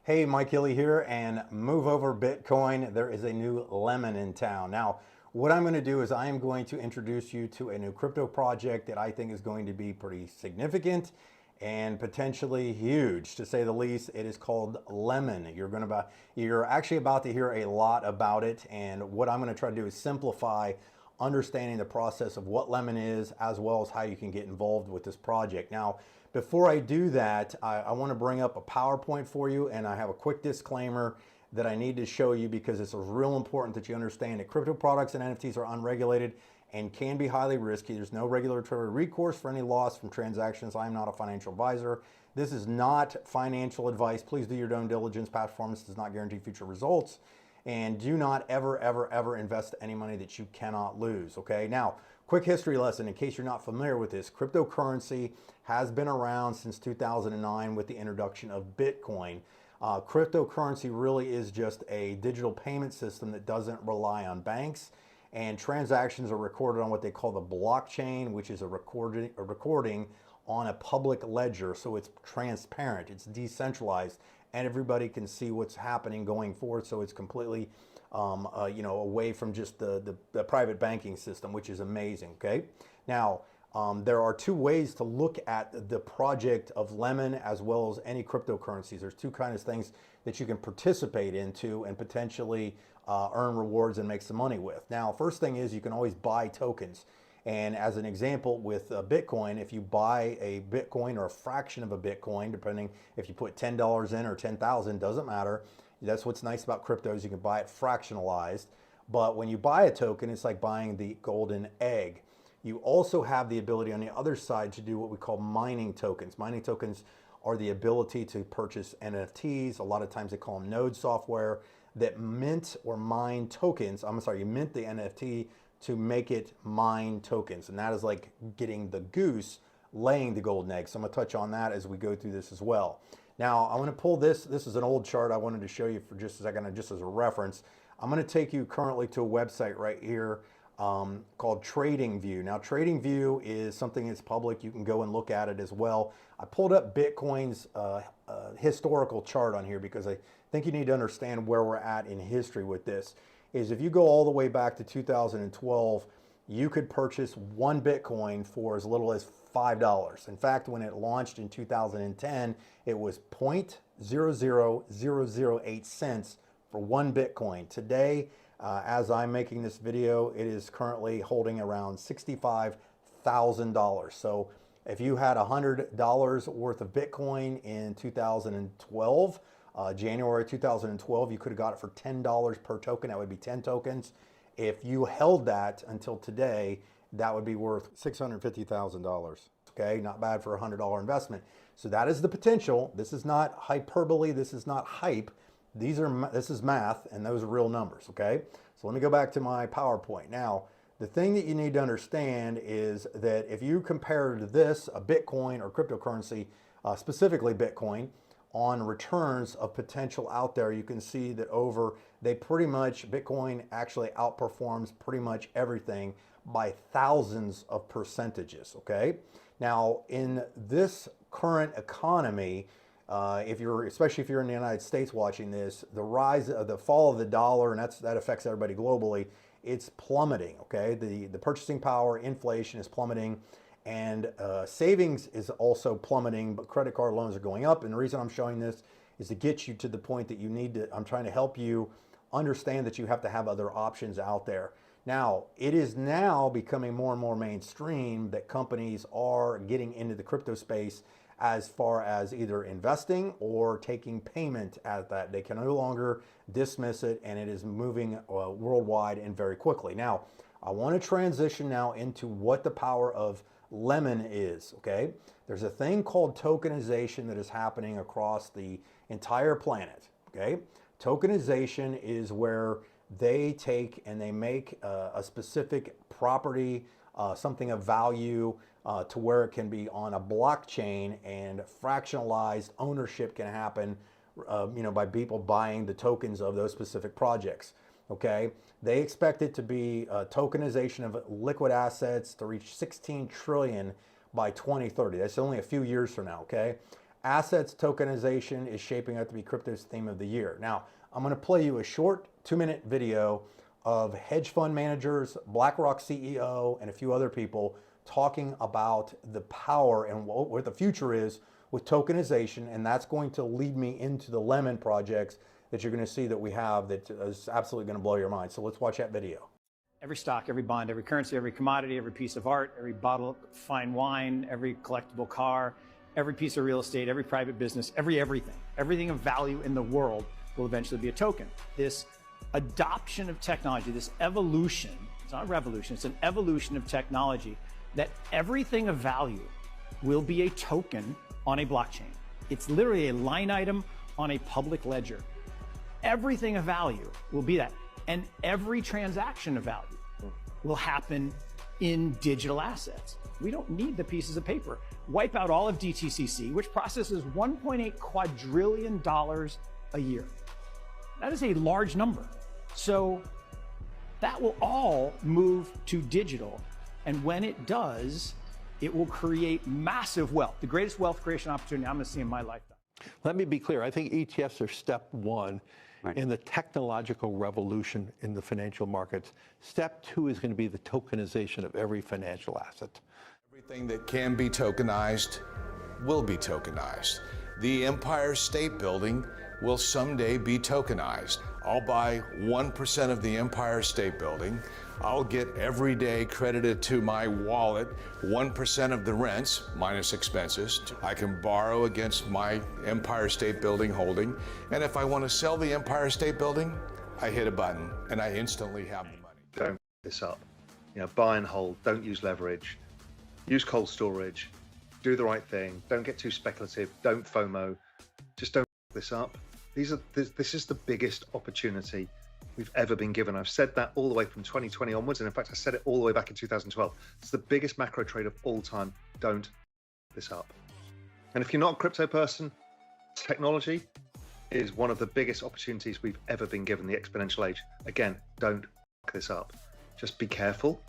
Hey, Mike Hilly here, and move over Bitcoin. There is a new lemon in town. Now, what I'm going to do is I am going to introduce you to a new crypto project that I think is going to be pretty significant and potentially huge, to say the least. It is called Lemon. You're actually about to hear a lot about it, and what I'm going to try to do is simplify understanding the process of what Lemon is, as well as how you can get involved with this project. Now, before I do that, I want to bring up a PowerPoint for you, and I have a quick disclaimer that I need to show you because it's real important that you understand that crypto products and NFTs are unregulated and can be highly risky. There's no regulatory recourse for any loss from transactions. I'm not a financial advisor. This is not financial advice. Please do your own diligence. Past performance does not guarantee future results. And do not ever invest any money that you cannot lose, okay? Now, quick history lesson in case you're not familiar with this. Cryptocurrency has been around since 2009 with the introduction of Bitcoin. Cryptocurrency really is just a digital payment system that doesn't rely on banks, and transactions are recorded on what they call the blockchain, which is a recording on a public ledger. So it's transparent, it's decentralized, and everybody can see what's happening going forward. So it's completely away from just the private banking system, which is amazing. Okay, now there are two ways to look at the project of Lemon as well as any cryptocurrencies. There's two kinds of things that you can participate into and potentially earn rewards and make some money with. Now, first thing is you can always buy tokens. And as an example with Bitcoin, if you buy a Bitcoin or a fraction of a Bitcoin, depending if you put $10 in or 10,000, doesn't matter. That's what's nice about cryptos. You can buy it fractionalized. But when you buy a token, it's like buying the golden egg. You also have the ability on the other side to do what we call mining tokens. Mining tokens are the ability to purchase NFTs. A lot of times they call them node software that mint or mine tokens. I'm sorry, you mint the NFT to make it mine tokens. And that is like getting the goose laying the golden egg. So I'm gonna touch on that as we go through this as well. Now, I wanna pull this. This is an old chart I wanted to show you for just a second, just as a reference. I'm gonna take you currently to a website right here called TradingView. Now, TradingView is something that's public. You can go and look at it as well. I pulled up Bitcoin's historical chart on here because I think you need to understand where we're at in history with this. Is if you go all the way back to 2012, you could purchase one Bitcoin for as little as $5. In fact, when it launched in 2010, it was 0.00008 cents for one Bitcoin. Today, as I'm making this video, it is currently holding around $65,000. So if you had $100 worth of Bitcoin in 2012, January 2012, you could have got it for $10 per token. That would be 10 tokens. If you held that until today, that would be worth $650,000. Okay, not bad for a $100 investment. So that is the potential. This is not hyperbole. This is not hype. This is math, and those are real numbers. Okay, so let me go back to my PowerPoint. Now, the thing that you need to understand is that if you compare this, a Bitcoin or cryptocurrency, specifically Bitcoin, on returns of potential out there, you can see that Bitcoin actually outperforms pretty much everything by thousands of percentages, okay? Now, in this current economy, especially if you're in the United States watching this, the fall of the dollar, and that affects everybody globally, it's plummeting, okay? The purchasing power, inflation is plummeting, and savings is also plummeting, but credit card loans are going up. And the reason I'm showing this is to get you to the point that you need to, I'm trying to help you understand that you have to have other options out there. Now, it is now becoming more and more mainstream that companies are getting into the crypto space as far as either investing or taking payment at that. They can no longer dismiss it, and it is moving worldwide and very quickly. Now, I want to transition now into what the power of Lemon is, okay? There's a thing called tokenization that is happening across the entire planet, okay? Tokenization is where they take and they make a specific property, something of value, to where it can be on a blockchain, and fractionalized ownership can happen, by people buying the tokens of those specific projects. Okay, they expect it to be a tokenization of liquid assets to reach 16 trillion by 2030. That's only a few years from now. Okay, assets tokenization is shaping up to be crypto's theme of the year. Now, I'm going to play you a short 2-minute video of hedge fund managers, BlackRock CEO, and a few other people talking about the power and what the future is with tokenization, and that's going to lead me into the Lemon projects that you're going to see that we have that is absolutely going to blow your mind. So let's watch that video. Every stock, every bond, every currency, every commodity, every piece of art, every bottle of fine wine, every collectible car, every piece of real estate, every private business, everything of value in the world will eventually be a token. This adoption of technology, this evolution, it's not a revolution, it's an evolution of technology, that everything of value will be a token on a blockchain. It's literally a line item on a public ledger. Everything of value will be that. And every transaction of value will happen in digital assets. We don't need the pieces of paper. Wipe out all of DTCC, which processes $1.8 quadrillion a year. That is a large number. So that will all move to digital. And when it does, it will create massive wealth, the greatest wealth creation opportunity I'm going to see in my lifetime. Let me be clear. I think ETFs are step one in the technological revolution in the financial markets. Step two is going to be the tokenization of every financial asset. Everything that can be tokenized will be tokenized. The Empire State Building will someday be tokenized. I'll buy 1% of the Empire State Building. I'll get every day credited to my wallet 1% of the rents minus expenses. I can borrow against my Empire State Building holding. And if I want to sell the Empire State Building, I hit a button and I instantly have the money. Don't f this up. Buy and hold, don't use leverage. Use cold storage, do the right thing, don't get too speculative, don't FOMO, just don't f this up. This is the biggest opportunity we've ever been given. I've said that all the way from 2020 onwards, and in fact I said it all the way back in 2012. It's the biggest macro trade of all time. Don't f this up. And if you're not a crypto person, technology is one of the biggest opportunities we've ever been given, the exponential age. Again, don't f this up. Just be careful,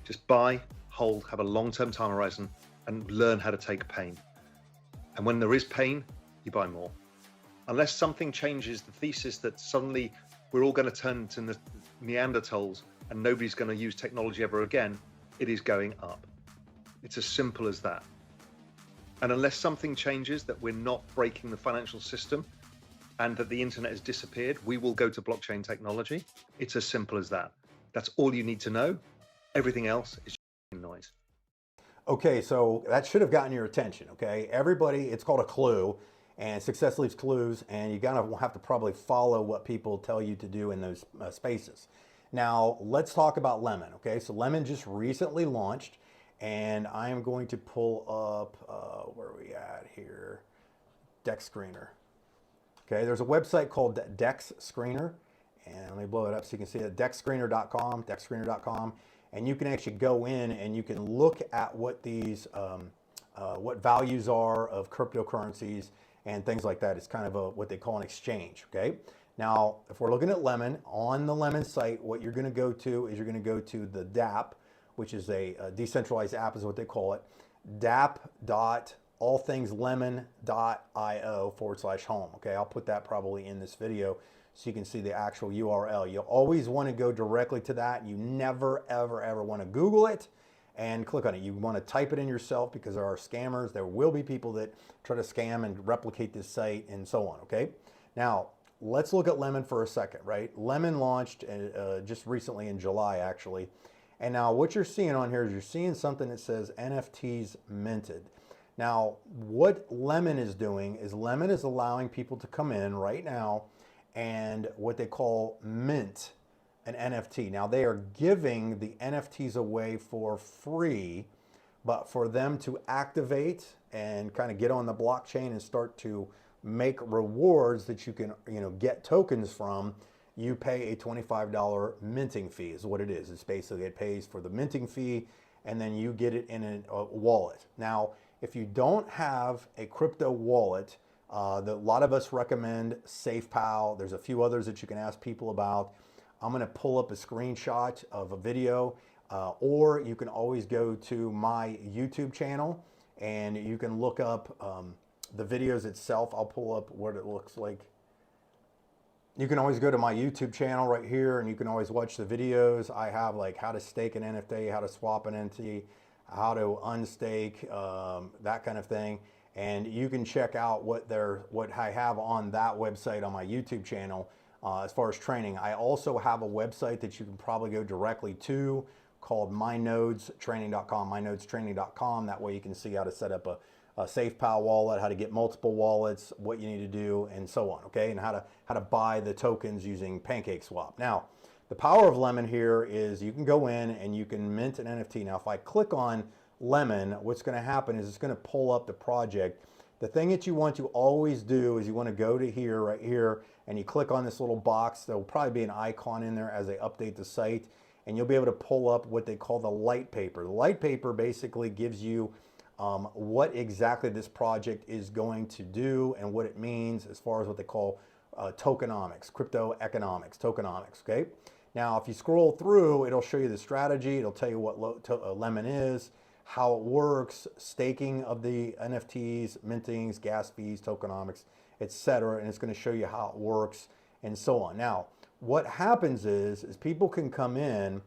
just buy, hold, have a long-term time horizon, and learn how to take pain. And when there is pain, you buy more. Unless something changes the thesis that suddenly we're all going to turn into Neanderthals and nobody's going to use technology ever again, it is going up. It's as simple as that. And unless something changes that we're not breaking the financial system and that the internet has disappeared, we will go to blockchain technology. It's as simple as that. That's all you need to know. Everything else is noise. Okay, so that should have gotten your attention, okay? Everybody, it's called a clue, and success leaves clues, and you gotta have to probably follow what people tell you to do in those spaces. Now, let's talk about Lemon, okay? So Lemon just recently launched, and I am going to pull up, where are we at here? Dex Screener. Okay, there's a website called Dex Screener, and let me blow it up so you can see it, dexscreener.com, and you can actually go in and you can look at what these, what values are of cryptocurrencies and things like that. It's kind of what they call an exchange, okay? Now, if we're looking at Lemon, on the Lemon site, what you're gonna go to is you're gonna go to the DApp, which is a decentralized app is what they call it, dap.allthingslemon.io/home, okay? I'll put that probably in this video so you can see the actual URL. You'll always wanna go directly to that. You never, ever, ever wanna Google it and click on it. You want to type it in yourself because there are scammers. There will be people that try to scam and replicate this site and so on, okay? Now, let's look at Lemon for a second, right? Lemon launched just recently in July, actually. And now what you're seeing on here is you're seeing something that says NFTs minted. Now, what Lemon is doing is Lemon is allowing people to come in right now and what they call mint an NFT. Now they are giving the NFTs away for free, but for them to activate and kind of get on the blockchain and start to make rewards that you can, get tokens from, you pay a $25 minting fee is what it is. It's basically, it pays for the minting fee and then you get it in a wallet. Now, if you don't have a crypto wallet, a lot of us recommend SafePal. There's a few others that you can ask people about. I'm going to pull up a screenshot of a video, or you can always go to my YouTube channel and you can look up the videos itself. I'll pull up what it looks like. You can always go to my YouTube channel right here, and you can always watch the videos. I have like how to stake an NFT, how to swap an NFT, how to unstake, that kind of thing. And you can check out what I have on that website on my YouTube channel as far as training. I also have a website that you can probably go directly to called mynodstraining.com, mynodstraining.com. That way you can see how to set up a SafePal wallet, how to get multiple wallets, what you need to do, and so on, okay? And how to buy the tokens using PancakeSwap. Now, the power of Lemon here is you can go in and you can mint an NFT. Now, if I click on Lemon, what's gonna happen is it's gonna pull up the project. The thing that you want to always do is you wanna go to here, right here, and you click on this little box. There'll probably be an icon in there as they update the site, and you'll be able to pull up what they call the light paper. The light paper basically gives you what exactly this project is going to do and what it means as far as what they call tokenomics, crypto economics, tokenomics, okay? Now, if you scroll through, it'll show you the strategy. It'll tell you what Lemon is, how it works, staking of the NFTs, mintings, gas fees, tokenomics, etc. And it's going to show you how it works and so on. Now, what happens is people can come in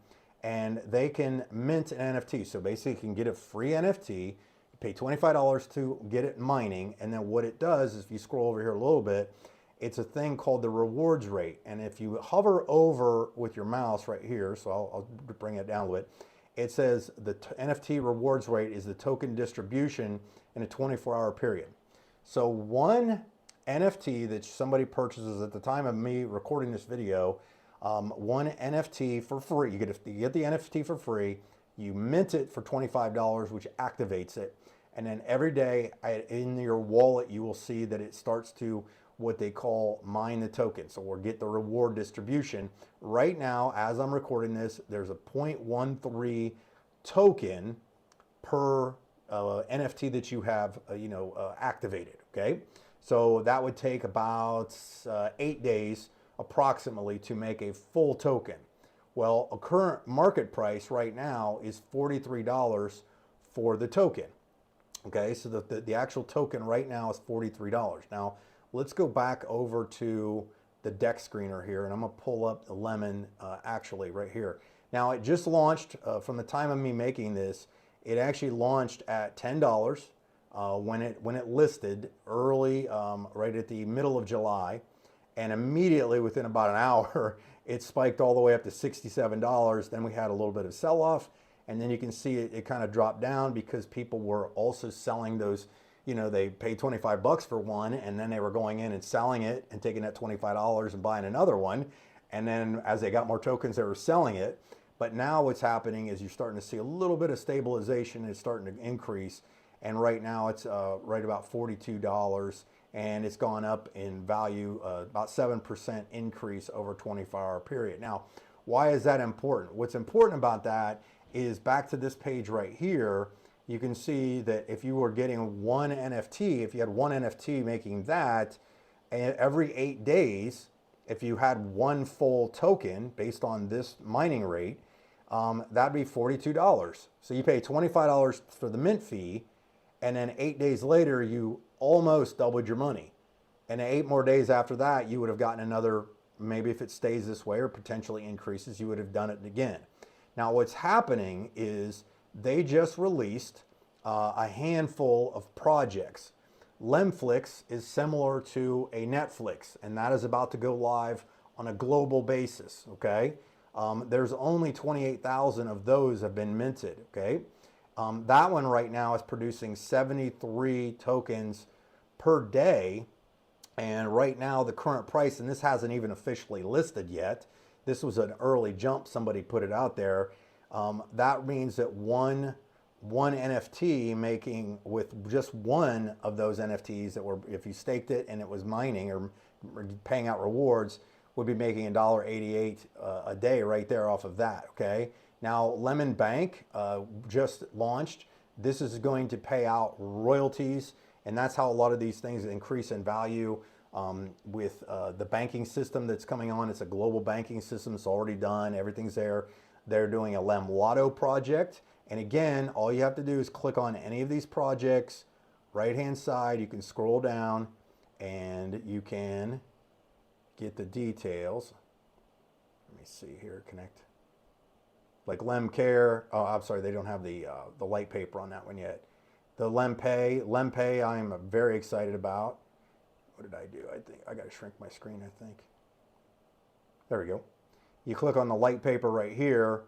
and they can mint an NFT. So basically, you can get a free NFT, pay $25 to get it mining, and then what it does is, if you scroll over here a little bit, it's a thing called the rewards rate. And if you hover over with your mouse right here, so I'll bring it down a bit, it says the NFT rewards rate is the token distribution in a 24-hour period. So one NFT that somebody purchases at the time of me recording this video, one NFT for free, you get the NFT for free, you mint it for $25, which activates it. And then every day in your wallet, you will see that it starts to what they call mine the token. So we'll get the reward distribution. Right now, as I'm recording this, there's a 0.13 token per NFT that you have activated, okay? So that would take about 8 days approximately to make a full token. Well, a current market price right now is $43 for the token. Okay, so the actual token right now is $43. Now, let's go back over to the deck screener here, and I'm gonna pull up the Lemon actually right here. Now, it just launched from the time of me making this. It actually launched at $10 when it listed early, right at the middle of July, and immediately within about an hour, it spiked all the way up to $67. Then we had a little bit of sell-off, and then you can see it kind of dropped down because people were also selling those. They paid 25 bucks for one, and then they were going in and selling it and taking that $25 and buying another one. And then as they got more tokens, they were selling it. But now what's happening is you're starting to see a little bit of stabilization. It's starting to increase. And right now it's right about $42, and it's gone up in value, about 7% increase over a 24-hour period. Now, why is that important? What's important about that is back to this page right here. You can see that if you were getting one NFT, if you had one NFT making that, and every 8 days, if you had one full token based on this mining rate, that'd be $42. So you pay $25 for the mint fee, and then 8 days later, you almost doubled your money. And 8 more days after that, you would have gotten another, maybe if it stays this way or potentially increases, you would have done it again. Now, what's happening is they just released a handful of projects. Lemflix is similar to a Netflix, and that is about to go live on a global basis, okay? There's only 28,000 of those have been minted, okay? That one right now is producing 73 tokens per day, and right now the current price, and this hasn't even officially listed yet, this was an early jump, somebody put it out there. That means that one NFT making with just one of those NFTs that were, if you staked it and it was mining or paying out rewards, would be making $1.88 a day right there off of that, okay? Now, Lemon Bank just launched. This is going to pay out royalties, and that's how a lot of these things increase in value. With the banking system that's coming on, it's a global banking system. It's already done. Everything's there. They're doing a Lem Lotto project. And again, all you have to do is click on any of these projects, right hand side, you can scroll down and you can get the details. Let me see here, connect. Like LemCare, oh, I'm sorry, they don't have the light paper on that one yet. The LemPay I'm very excited about. What did I do? I think I got to shrink my screen, I think. There we go. You click on the light paper right here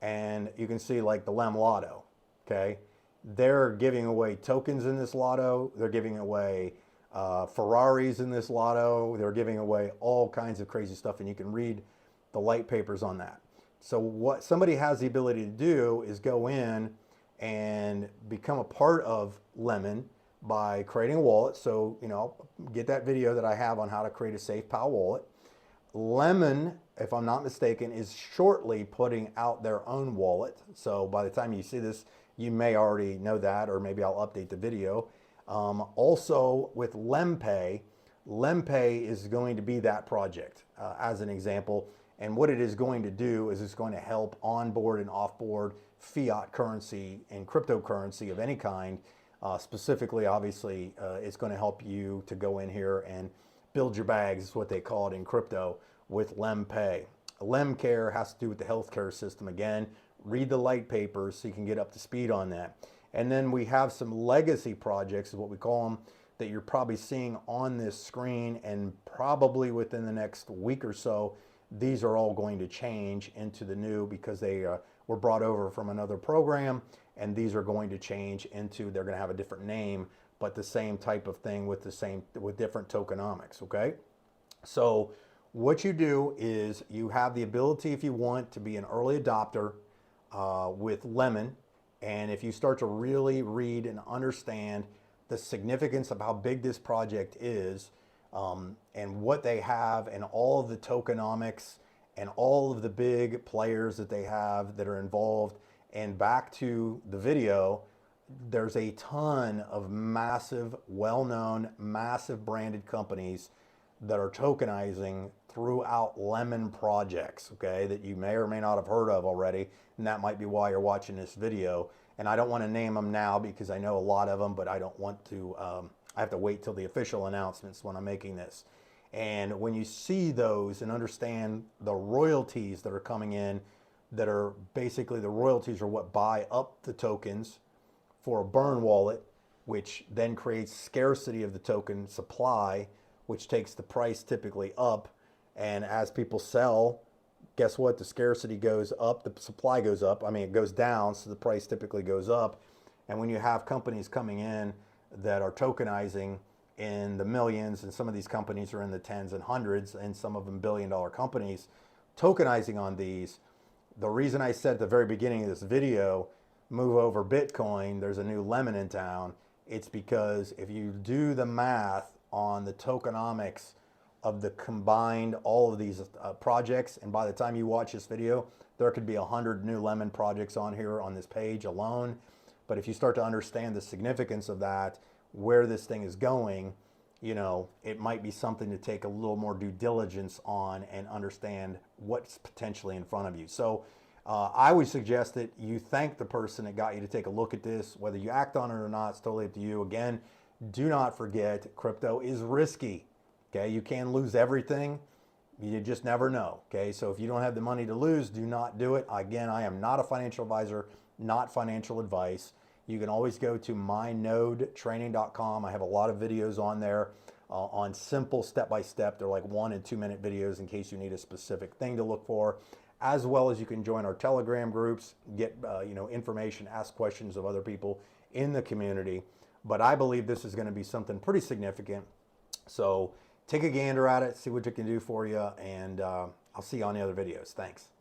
and you can see like the Lem Lotto, okay? They're giving away tokens in this lotto. They're giving away Ferraris in this lotto. They're giving away all kinds of crazy stuff, and you can read the light papers on that. So what somebody has the ability to do is go in and become a part of Lemon by creating a wallet. So, you know, get that video that I have on how to create a safe PAL wallet. Lemon, if I'm not mistaken, is shortly putting out their own wallet. So by the time you see this, you may already know that, or maybe I'll update the video. Also with LemPay is going to be that project as an example. And what it is going to do is it's going to help onboard and offboard fiat currency and cryptocurrency of any kind. Specifically, obviously, it's going to help you to go in here and build your bags, is what they call it in crypto, with LemPay. LemCare has to do with the healthcare system again. Read the light papers so you can get up to speed on that. And then we have some legacy projects, is what we call them, that you're probably seeing on this screen, and probably within the next week or so, these are all going to change into the new, because they were brought over from another program, and these are going to change into, they're going to have a different name, but the same type of thing with different tokenomics, okay? So what you do is you have the ability, if you want, to be an early adopter with Lemon. And if you start to really read and understand the significance of how big this project is, and what they have, and all of the tokenomics and all of the big players that they have that are involved, and back to the video, there's a ton of massive, well-known, massive branded companies that are tokenizing throughout Lemon projects, okay, that you may or may not have heard of already, and that might be why you're watching this video. And I don't want to name them now because I know a lot of them, but I don't want to, I have to wait till the official announcements when I'm making this. And when you see those and understand the royalties that are coming in, that are basically, the royalties are what buy up the tokens for a burn wallet, which then creates scarcity of the token supply, which takes the price typically up. And as people sell, guess what? The scarcity goes up, the supply goes up. I mean, it goes down, so the price typically goes up. And when you have companies coming in that are tokenizing in the millions, and some of these companies are in the tens and hundreds, and some of them billion-dollar companies, tokenizing on these, the reason I said at the very beginning of this video, move over Bitcoin, there's a new Lemon in town, it's because if you do the math on the tokenomics of the combined, all of these projects, and by the time you watch this video, there could be 100 new Lemon projects on here on this page alone. But if you start to understand the significance of that, where this thing is going, you know, it might be something to take a little more due diligence on and understand what's potentially in front of you. So I would suggest that you thank the person that got you to take a look at this. Whether you act on it or not, it's totally up to you. Again, do not forget, crypto is risky. Okay, you can lose everything. You just never know. Okay, so if you don't have the money to lose, do not do it. Again, I am not a financial advisor, not financial advice. You can always go to mynodetraining.com. I have a lot of videos on there on simple step-by-step. They're like 1 and 2 minute videos in case you need a specific thing to look for, as well as you can join our Telegram groups, get information, ask questions of other people in the community. But I believe this is going to be something pretty significant. So take a gander at it, see what it can do for you, and I'll see you on the other videos. Thanks.